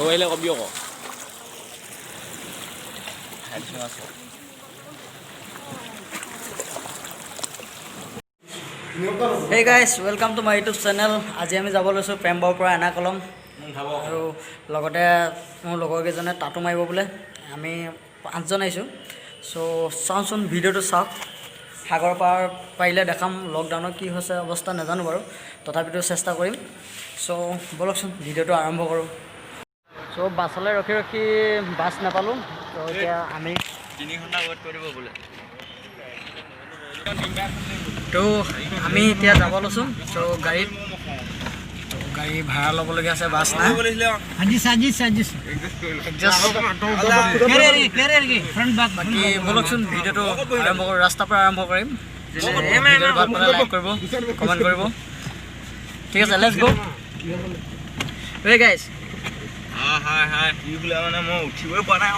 ঢৌ আহিলে কবি আকৌ Hey guys, welcome to my YouTube channel. আজি আমি যাব লৈছোঁ প্ৰেমবাৰৰ পৰা এনাকলম আৰু লগতে মোৰ লগৰ কেইজনে টাটু মাৰিব বোলে আমি 5জন আহিছোঁ চ' চাওঁচোন ভিডিঅ'টো চাওক সাগৰ পাৰ পাৰিলে দেখাম লকডাউনৰ কি হৈছে অৱস্থা নাজানো বাৰু তথাপিতো চেষ্টা কৰিম চ' বলকচোন ভিডিঅ'টো আৰম্ভ কৰোঁ চ' বাছলৈ ৰখি ৰখি বাছ নাপালোঁ ত' এতিয়া আমি 3 ঘণ্টা ৱেইট কৰিব বোলে তো আমি এতিয়া যাব লৈছোঁ তো গাড়ী ভাড়া ল'বলগীয়া আছে বাছ নাই বাকী বলকচোন ভিডিঅ'টো আৰম্ভ কৰোঁ ৰাস্তাৰ পৰা আৰম্ভ কৰিম ভিডিঅ'টো ভাল পালে লাইক কৰিব কমেণ্ট কৰিব ঠিক আছে লেটছ গো হে গাইজ উঠিবই পৰা নাই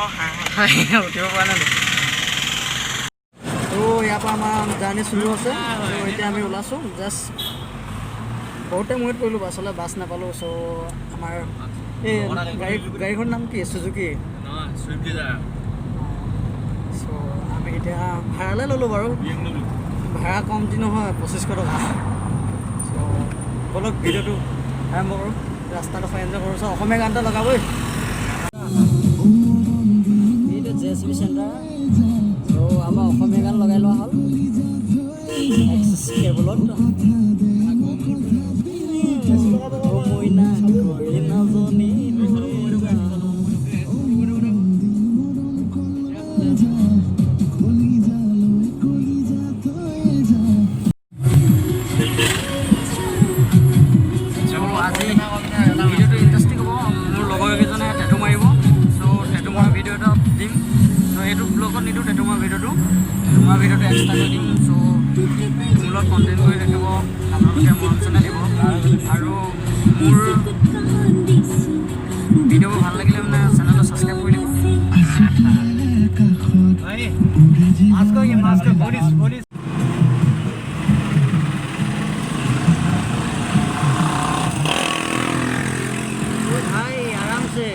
তো ইয়াৰ পৰা আমাৰ জাৰ্ণি চলি আছে তো এতিয়া আমি ওলাইছোঁ জাষ্ট বহুত টাইম ৱেইট কৰিলোঁ বাছলৈ বাছ নাপালোঁ চ' আমাৰ এই গাড়ীখনৰ নাম কি চুজুকি চ' আমি এতিয়া ভাড়ালৈ ল'লোঁ বাৰু ভাড়া কমটি নহয় 2500 টকা চ' বলক ভিডিঅ'টো আৰম্ভ কৰোঁ ৰাস্তাডোখৰ এনজয় কৰোঁ চ' অসমীয়া গান এটা লগাবই এইটো JSB চেণ্টাৰ চ' আমাৰ অসমীয়া গান লগাই লোৱা হ'ল কেবলত ভিডিঅ'টো ইণ্টাৰেষ্টিং হ'ব মোৰ লগৰ কেইজনে টেটু মাৰিব চ' টেটু মৰা ভিডিঅ' এটা দিম চ' এইটো ব্লগত নিদিওঁ টেটু মৰা ভিডিঅ'টো এক্সট্ৰা কৰি দিম চ' মোৰ লগত কণ্টেণ্ট কৰি ৰাখিব আপোনালোকে মৰম চেনেহ দিব আৰু মোৰ ভিডিঅ'বোৰ ভাল লাগিলে মানে চেনেলটো ছাবস্ক্ৰাইব কৰি দিব भाई आराम से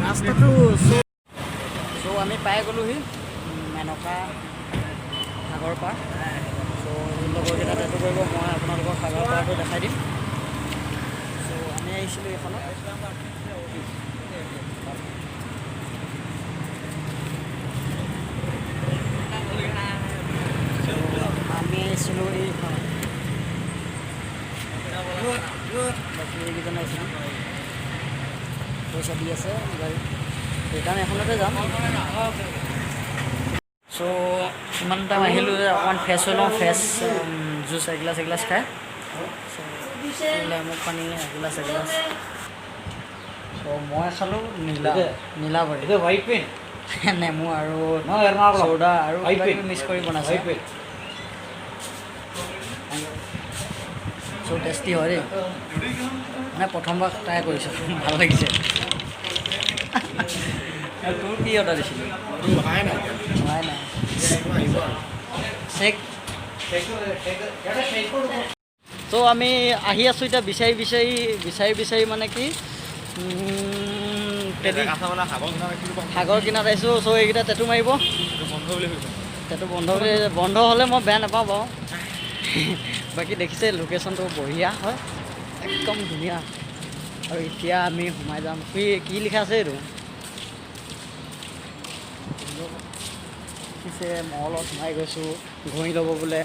ৰাস্তাটো চ' আমি পাই গ'লোহি মেনকা সাগৰ পাৰ চ' লগৰকেইটা টেটু কৰিব মই আপোনালোকক সাগৰ পাৰটো দেখাই দিম চ' আমি আহিছিলোঁ এইখনত আমি আহিছিলোঁ এইখন বাকী এইকেইজন আহিছিলোঁ পইচা দি আছে গাড়ী সেইকাৰণে এখনতে যাম চ' ইমান টাইম আহিলোঁ যে অকণমান ফ্ৰেছ হৈ লওঁ ফ্ৰেছ জুচ এগিলাছ খাই মোক পানী এগিলাছ চ' মই খালোঁ নীলাবাৰী হোৱাইট পেন নেমু আৰু চৌদা আৰু মিক্স কৰি বনাইছে চ' টেষ্টি হয় দেই মানে প্ৰথমবাৰ ট্ৰাই কৰিছোঁ ভাল লাগিছে তোৰ কি অৰ্ডাৰ দিছিলোঁ হোৱাই নাই চেক চ' আমি আহি আছোঁ এতিয়া বিচাৰি মানে কি সাগৰ কিনাৰত আহিছোঁ চ' এইকেইটা টেটু মাৰিব টেটু বন্ধ হ'লে মই বেয়া নাপাওঁ বাৰু বাকী দেখিছে লোকেশ্যনটো বঢ়িয়া হয় একদম ধুনীয়া আৰু এতিয়া আমি সোমাই যাম কি লিখা আছে এইটো দেখিছে মলত সোমাই গৈছোঁ ঘঁহি ল'ব বোলে